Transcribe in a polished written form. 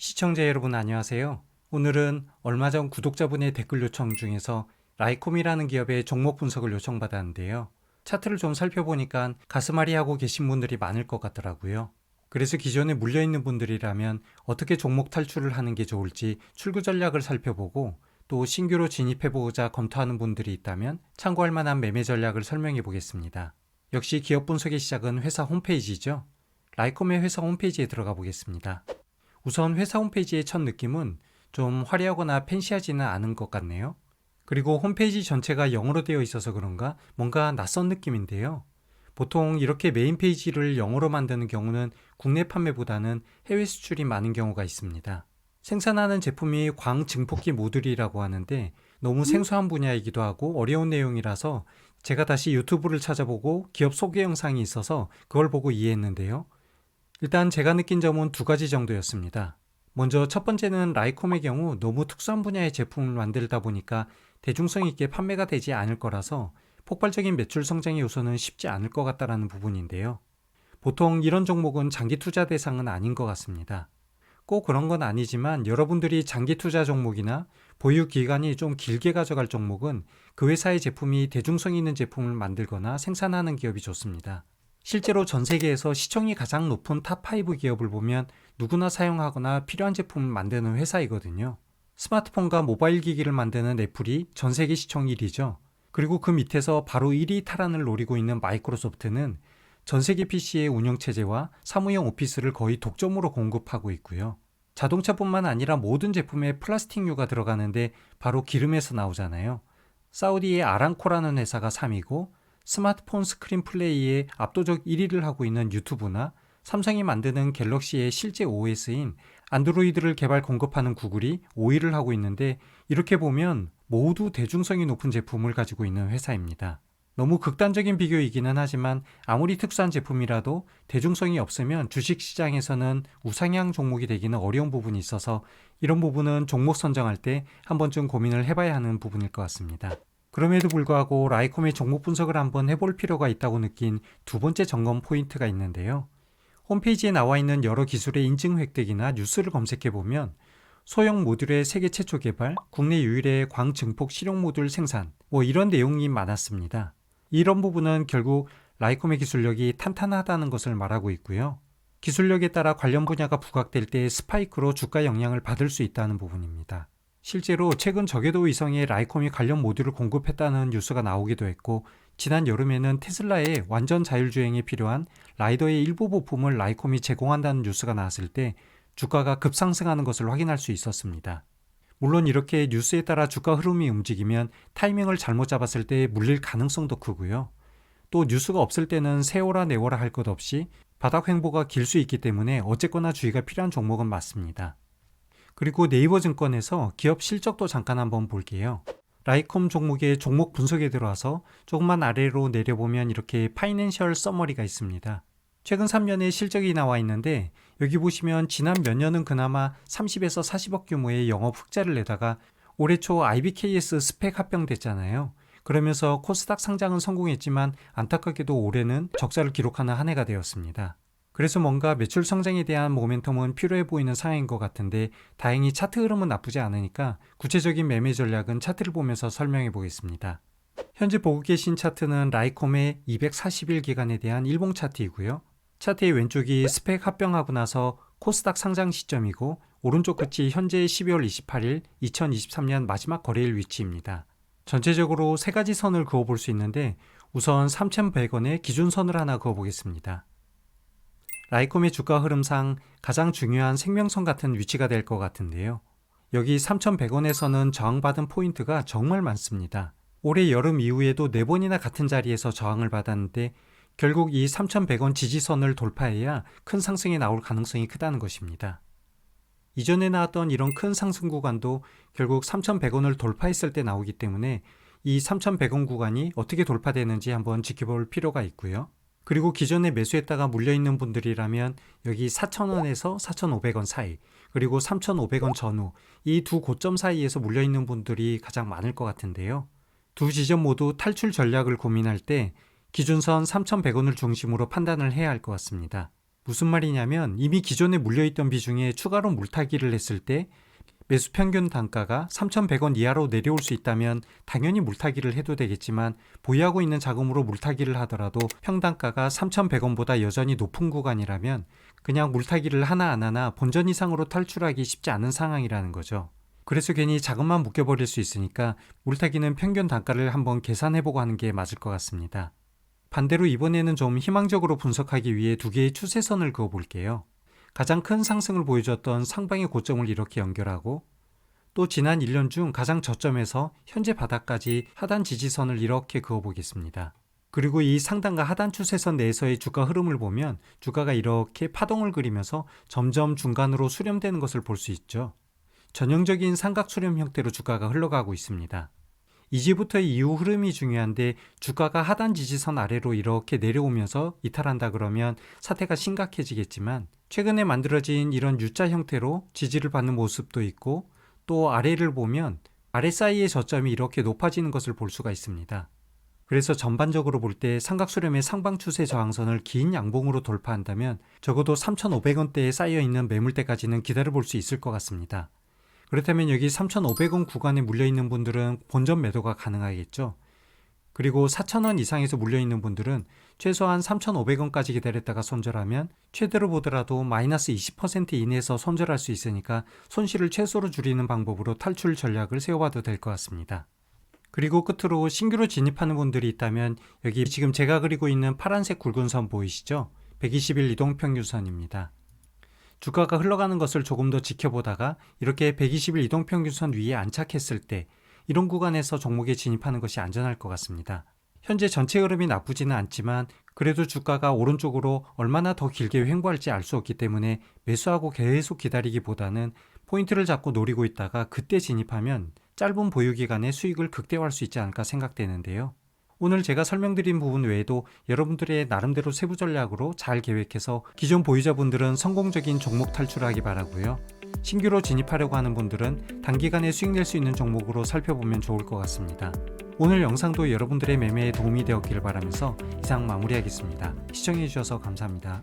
시청자 여러분 안녕하세요. 오늘은 얼마 전 구독자분의 댓글 요청 중에서 라이콤이라는 기업의 종목 분석을 요청받았는데요. 차트를 좀 살펴보니까 가슴앓이 하고 계신 분들이 많을 것 같더라고요. 그래서 기존에 물려있는 분들이라면 어떻게 종목 탈출을 하는 게 좋을지 출구 전략을 살펴보고 또 신규로 진입해보고자 검토하는 분들이 있다면 참고할 만한 매매 전략을 설명해 보겠습니다. 역시 기업 분석의 시작은 회사 홈페이지죠. 라이콤의 회사 홈페이지에 들어가 보겠습니다. 우선 회사 홈페이지의 첫 느낌은 좀 화려하거나 팬시하지는 않은 것 같네요. 그리고 홈페이지 전체가 영어로 되어 있어서 그런가 뭔가 낯선 느낌인데요. 보통 이렇게 메인 페이지를 영어로 만드는 경우는 국내 판매보다는 해외 수출이 많은 경우가 있습니다. 생산하는 제품이 광증폭기 모듈이라고 하는데 너무 생소한 분야이기도 하고 어려운 내용이라서 제가 다시 유튜브를 찾아보고 기업 소개 영상이 있어서 그걸 보고 이해했는데요. 일단 제가 느낀 점은 두 가지 정도였습니다. 먼저 첫 번째는 라이콤의 경우 너무 특수한 분야의 제품을 만들다 보니까 대중성 있게 판매가 되지 않을 거라서 폭발적인 매출 성장의 요소는 쉽지 않을 것 같다라는 부분인데요. 보통 이런 종목은 장기 투자 대상은 아닌 것 같습니다. 꼭 그런 건 아니지만 여러분들이 장기 투자 종목이나 보유 기간이 좀 길게 가져갈 종목은 그 회사의 제품이 대중성 있는 제품을 만들거나 생산하는 기업이 좋습니다. 실제로 전 세계에서 시총이 가장 높은 탑5 기업을 보면 누구나 사용하거나 필요한 제품을 만드는 회사이거든요. 스마트폰과 모바일 기기를 만드는 애플이 전 세계 시총 1위죠. 그리고 그 밑에서 바로 1위 탈환을 노리고 있는 마이크로소프트는 전 세계 PC의 운영체제와 사무용 오피스를 거의 독점으로 공급하고 있고요. 자동차뿐만 아니라 모든 제품에 플라스틱유가 들어가는데 바로 기름에서 나오잖아요. 사우디의 아람코라는 회사가 3위고 스마트폰 스크린 플레이에 압도적 1위를 하고 있는 유튜브나 삼성이 만드는 갤럭시의 실제 OS인 안드로이드를 개발 공급하는 구글이 5위를 하고 있는데 이렇게 보면 모두 대중성이 높은 제품을 가지고 있는 회사입니다. 너무 극단적인 비교이기는 하지만 아무리 특수한 제품이라도 대중성이 없으면 주식시장에서는 우상향 종목이 되기는 어려운 부분이 있어서 이런 부분은 종목 선정할 때 한 번쯤 고민을 해봐야 하는 부분일 것 같습니다. 그럼에도 불구하고 라이콤의 종목 분석을 한번 해볼 필요가 있다고 느낀 두 번째 점검 포인트가 있는데요. 홈페이지에 나와 있는 여러 기술의 인증 획득이나 뉴스를 검색해보면 소형 모듈의 세계 최초 개발, 국내 유일의 광증폭 실용 모듈 생산, 이런 내용이 많았습니다. 이런 부분은 결국 라이콤의 기술력이 탄탄하다는 것을 말하고 있고요. 기술력에 따라 관련 분야가 부각될 때 스파이크로 주가 영향을 받을 수 있다는 부분입니다. 실제로 최근 저궤도 위성에 라이콤이 관련 모듈을 공급했다는 뉴스가 나오기도 했고 지난 여름에는 테슬라의 완전 자율주행에 필요한 라이더의 일부 부품을 라이콤이 제공한다는 뉴스가 나왔을 때 주가가 급상승하는 것을 확인할 수 있었습니다. 물론 이렇게 뉴스에 따라 주가 흐름이 움직이면 타이밍을 잘못 잡았을 때 물릴 가능성도 크고요. 또 뉴스가 없을 때는 세워라 내워라 할 것 없이 바닥 횡보가 길 수 있기 때문에 어쨌거나 주의가 필요한 종목은 맞습니다. 그리고 네이버 증권에서 기업 실적도 잠깐 한번 볼게요. 라이콤 종목의 종목 분석에 들어와서 조금만 아래로 내려보면 이렇게 파이낸셜 서머리가 있습니다. 최근 3년의 실적이 나와 있는데 여기 보시면 지난 몇 년은 그나마 30에서 40억 규모의 영업 흑자를 내다가 올해 초 IBKS 스펙 합병됐잖아요. 그러면서 코스닥 상장은 성공했지만 안타깝게도 올해는 적자를 기록하는 한 해가 되었습니다. 그래서 뭔가 매출 성장에 대한 모멘텀은 필요해 보이는 상황인 것 같은데 다행히 차트 흐름은 나쁘지 않으니까 구체적인 매매 전략은 차트를 보면서 설명해 보겠습니다. 현재 보고 계신 차트는 라이콤의 241기간에 대한 일봉 차트이고요. 차트의 왼쪽이 스펙 합병하고 나서 코스닥 상장 시점이고 오른쪽 끝이 현재 12월 28일 2023년 마지막 거래일 위치입니다. 전체적으로 세 가지 선을 그어볼 수 있는데 우선 3,100원의 기준선을 하나 그어보겠습니다. 라이콤의 주가 흐름상 가장 중요한 생명선 같은 위치가 될 것 같은데요. 여기 3,100원에서는 저항받은 포인트가 정말 많습니다. 올해 여름 이후에도 4번이나 같은 자리에서 저항을 받았는데 결국 이 3,100원 지지선을 돌파해야 큰 상승이 나올 가능성이 크다는 것입니다. 이전에 나왔던 이런 큰 상승 구간도 결국 3,100원을 돌파했을 때 나오기 때문에 이 3,100원 구간이 어떻게 돌파되는지 한번 지켜볼 필요가 있고요. 그리고 기존에 매수했다가 물려있는 분들이라면 여기 4,000원에서 4,500원 사이 그리고 3,500원 전후 이 두 고점 사이에서 물려있는 분들이 가장 많을 것 같은데요. 두 지점 모두 탈출 전략을 고민할 때 기준선 3,100원을 중심으로 판단을 해야 할 것 같습니다. 무슨 말이냐면 이미 기존에 물려있던 비중에 추가로 물타기를 했을 때 매수 평균 단가가 3,100원 이하로 내려올 수 있다면 당연히 물타기를 해도 되겠지만 보유하고 있는 자금으로 물타기를 하더라도 평단가가 3,100원보다 여전히 높은 구간이라면 그냥 물타기를 하나 안 하나 본전 이상으로 탈출하기 쉽지 않은 상황이라는 거죠. 그래서 괜히 자금만 묶여버릴 수 있으니까 물타기는 평균 단가를 한번 계산해보고 하는 게 맞을 것 같습니다. 반대로 이번에는 좀 희망적으로 분석하기 위해 두 개의 추세선을 그어볼게요. 가장 큰 상승을 보여줬던 상방의 고점을 이렇게 연결하고 또 지난 1년 중 가장 저점에서 현재 바닥까지 하단 지지선을 이렇게 그어보겠습니다. 그리고 이 상단과 하단 추세선 내에서의 주가 흐름을 보면 주가가 이렇게 파동을 그리면서 점점 중간으로 수렴되는 것을 볼 수 있죠. 전형적인 삼각 수렴 형태로 주가가 흘러가고 있습니다. 이제부터의 이후 흐름이 중요한데 주가가 하단 지지선 아래로 이렇게 내려오면서 이탈한다 그러면 사태가 심각해지겠지만 최근에 만들어진 이런 U자 형태로 지지를 받는 모습도 있고 또 아래를 보면 RSI의 저점이 이렇게 높아지는 것을 볼 수가 있습니다. 그래서 전반적으로 볼 때 삼각수렴의 상방 추세 저항선을 긴 양봉으로 돌파한다면 적어도 3,500원대에 쌓여있는 매물대까지는 기다려볼 수 있을 것 같습니다. 그렇다면 여기 3,500원 구간에 물려있는 분들은 본전 매도가 가능하겠죠. 그리고 4,000원 이상에서 물려있는 분들은 최소한 3,500원까지 기다렸다가 손절하면 최대로 보더라도 마이너스 20% 이내에서 손절할 수 있으니까 손실을 최소로 줄이는 방법으로 탈출 전략을 세워봐도 될 것 같습니다. 그리고 끝으로 신규로 진입하는 분들이 있다면 여기 지금 제가 그리고 있는 파란색 굵은 선 보이시죠? 120일 이동평균선입니다. 주가가 흘러가는 것을 조금 더 지켜보다가 이렇게 120일 이동평균선 위에 안착했을 때 이런 구간에서 종목에 진입하는 것이 안전할 것 같습니다. 현재 전체 흐름이 나쁘지는 않지만 그래도 주가가 오른쪽으로 얼마나 더 길게 횡보할지 알 수 없기 때문에 매수하고 계속 기다리기보다는 포인트를 잡고 노리고 있다가 그때 진입하면 짧은 보유 기간에 수익을 극대화할 수 있지 않을까 생각되는데요. 오늘 제가 설명드린 부분 외에도 여러분들의 나름대로 세부 전략으로 잘 계획해서 기존 보유자분들은 성공적인 종목 탈출하기 바라고요. 신규로 진입하려고 하는 분들은 단기간에 수익 낼 수 있는 종목으로 살펴보면 좋을 것 같습니다. 오늘 영상도 여러분들의 매매에 도움이 되었기를 바라면서 이상 마무리하겠습니다. 시청해주셔서 감사합니다.